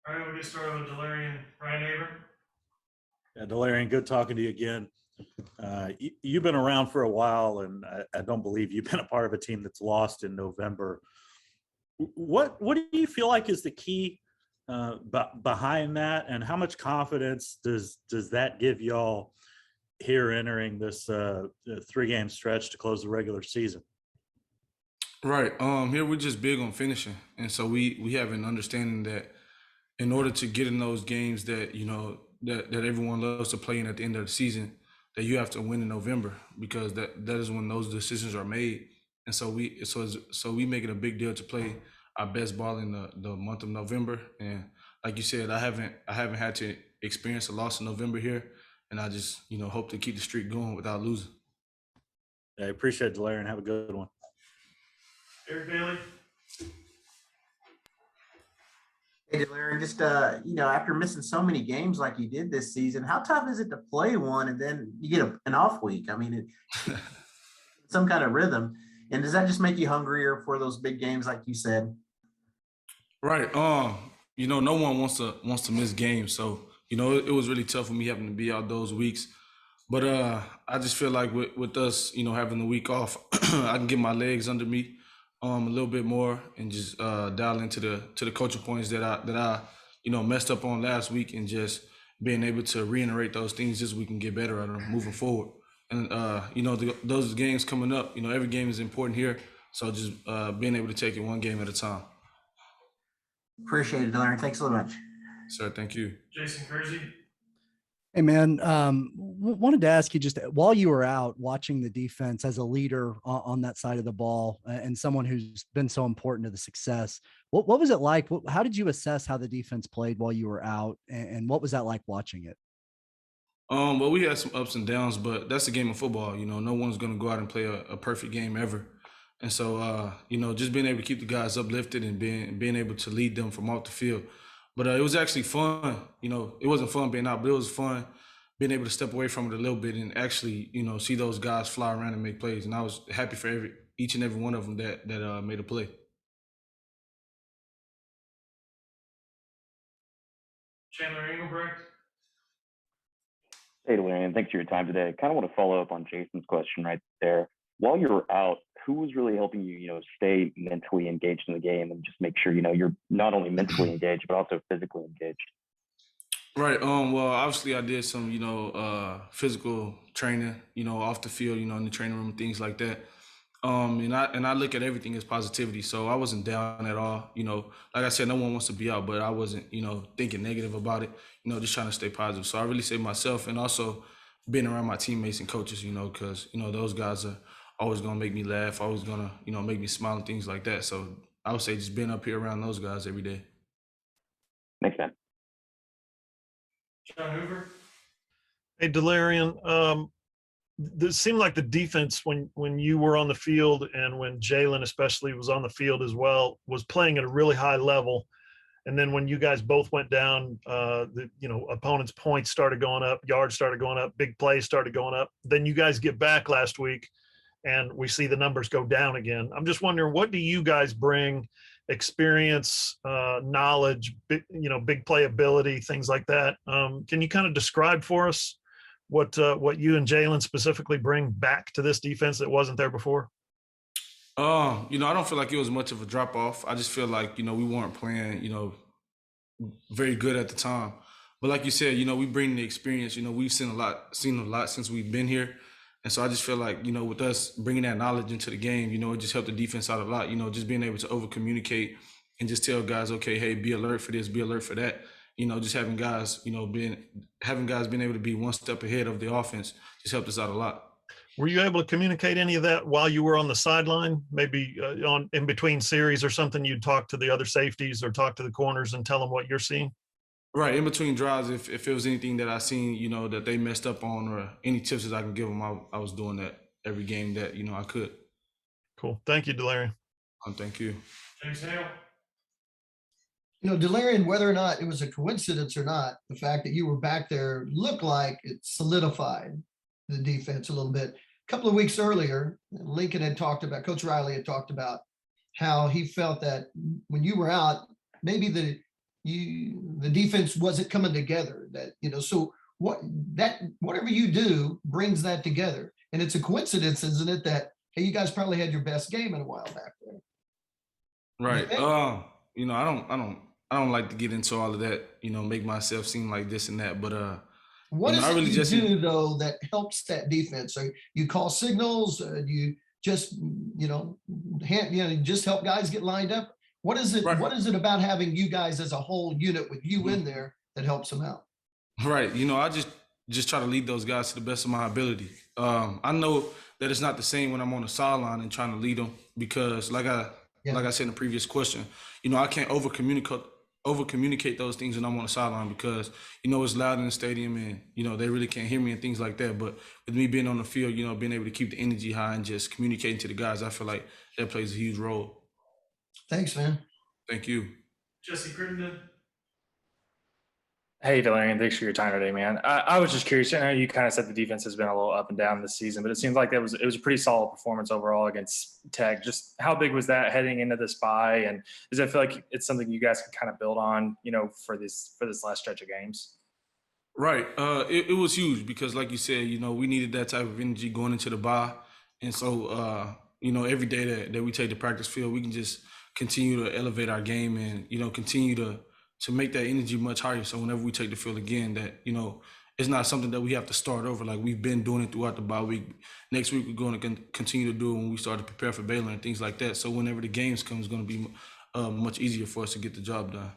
All right, we'll get started with Delarrin. Ryan Avery. Yeah, Delarrin, good talking to you again. You've been around for a while, and I don't believe you've been a part of a team that's lost in November. What do you feel like is the key behind that, and how much confidence does that give y'all here entering this 3-game stretch to close the regular season? Right. Here we're just big on finishing, and so we have an understanding that in order to get in those games that that everyone loves to play in at the end of the season, that you have to win in November, because that is when those decisions are made. And so we make it a big deal to play our best ball in the month of November. And like you said, I haven't had to experience a loss in November here, and I just hope to keep the streak going without losing. I appreciate it, Delarrin. Have a good one. Eric Bailey. Hey, Delarrin, just after missing so many games like you did this season, how tough is it to play one and then you get an off week? I mean, some kind of rhythm. And does that just make you hungrier for those big games, like you said? Right. No one wants to miss games, so it was really tough for me having to be out those weeks. But I just feel like with us, having the week off, I can get my legs under me a little bit more and just dial into the coaching points that I messed up on last week, and just being able to reiterate those things just so we can get better at them moving forward. And those games coming up, every game is important here, so just being able to take it one game at a time. Appreciate it, Delarrin. Thanks so much. Sir, thank you. Jason Kersey. Hey, man, wanted to ask you, just while you were out watching the defense as a leader on that side of the ball and someone who's been so important to the success, what was it like? How did you assess how the defense played while you were out, and what was that like watching it? Well, we had some ups and downs, but that's the game of football. No one's going to go out and play a perfect game ever. And so, just being able to keep the guys uplifted and being able to lead them from off the field. But it was actually fun. It wasn't fun being out, but it was fun being able to step away from it a little bit and actually, see those guys fly around and make plays. And I was happy for each and every one of them that made a play. Chandler Engelbrecht. Hey, Delarrin, thanks for your time today. I kind of want to follow up on Jason's question right there. While you were out, who was really helping you, stay mentally engaged in the game and just make sure, you're not only mentally engaged, but also physically engaged? Right. Well, obviously I did some, physical training, off the field, in the training room, things like that. And I look at everything as positivity. So I wasn't down at all. Like I said, no one wants to be out, but I wasn't, thinking negative about it, just trying to stay positive. So I really say myself, and also being around my teammates and coaches, because, those guys are always going to make me laugh, always going to, make me smile and things like that. So I would say just being up here around those guys every day. Thanks, man. John Hoover. Hey, Delarrin, it seemed like the defense, when you were on the field and when Jalen especially was on the field as well, was playing at a really high level. And then when you guys both went down, the opponents' points started going up, yards started going up, big plays started going up. Then you guys get back last week, and we see the numbers go down again. I'm just wondering, what do you guys bring? Experience, knowledge, big play ability, things like that. Can you kind of describe for us what you and Jalen specifically bring back to this defense that wasn't there before? I don't feel like it was much of a drop off. I just feel like, we weren't playing, very good at the time. But like you said, we bring the experience. We've seen a lot since we've been here. And so I just feel like, with us bringing that knowledge into the game, it just helped the defense out a lot, just being able to over communicate and just tell guys, okay, hey, be alert for this, be alert for that. Just having guys, being able to be one step ahead of the offense just helped us out a lot. Were you able to communicate any of that while you were on the sideline? Maybe in between series or something, you'd talk to the other safeties or talk to the corners and tell them what you're seeing? Right, in between drives, if it was anything that I seen, that they messed up on, or any tips that I can give them, I was doing that every game that, I could. Cool. Thank you, Delarrin. Thank you. James Hale. Delarrin, whether or not it was a coincidence or not, the fact that you were back there looked like it solidified the defense a little bit. A couple of weeks earlier, Lincoln had talked about, Coach Riley had talked about how he felt that when you were out, maybe the defense wasn't coming together. That, you know, so whatever you do brings that together. And it's a coincidence, isn't it, that hey, you guys probably had your best game in a while back there. Right. Okay. You know, I don't like to get into all of that, you know, make myself seem like this and that. But What you know, is I it really you just do though that helps that defense? So you call signals, you just just help guys get lined up. What is it? Right. What is it about having you guys as a whole unit with you in there that helps them out? Right. You know, I just try to lead those guys to the best of my ability. I know that it's not the same when I'm on the sideline and trying to lead them because like I said in the previous question, you know, I can't over communicate those things when I'm on the sideline because, you know, it's loud in the stadium and, you know, they really can't hear me and things like that. But with me being on the field, you know, being able to keep the energy high and just communicating to the guys, I feel like that plays a huge role. Thanks, man. Thank you. Jesse Crittenden. Hey, Delarrin, thanks for your time today, man. I was just curious. I know you kind of said the defense has been a little up and down this season, but it seems like it was a pretty solid performance overall against Tech. Just how big was that heading into this bye, and does it feel like it's something you guys can kind of build on, you know, for this last stretch of games? Right. It was huge because, like you said, you know, we needed that type of energy going into the bye, and so you know, every day that we take the practice field, we can just continue to elevate our game and, you know, continue to make that energy much higher. So whenever we take the field again, that, you know, it's not something that we have to start over. Like we've been doing it throughout the bye week. Next week, we're going to continue to do it when we start to prepare for Baylor and things like that. So whenever the games come, it's going to be much easier for us to get the job done.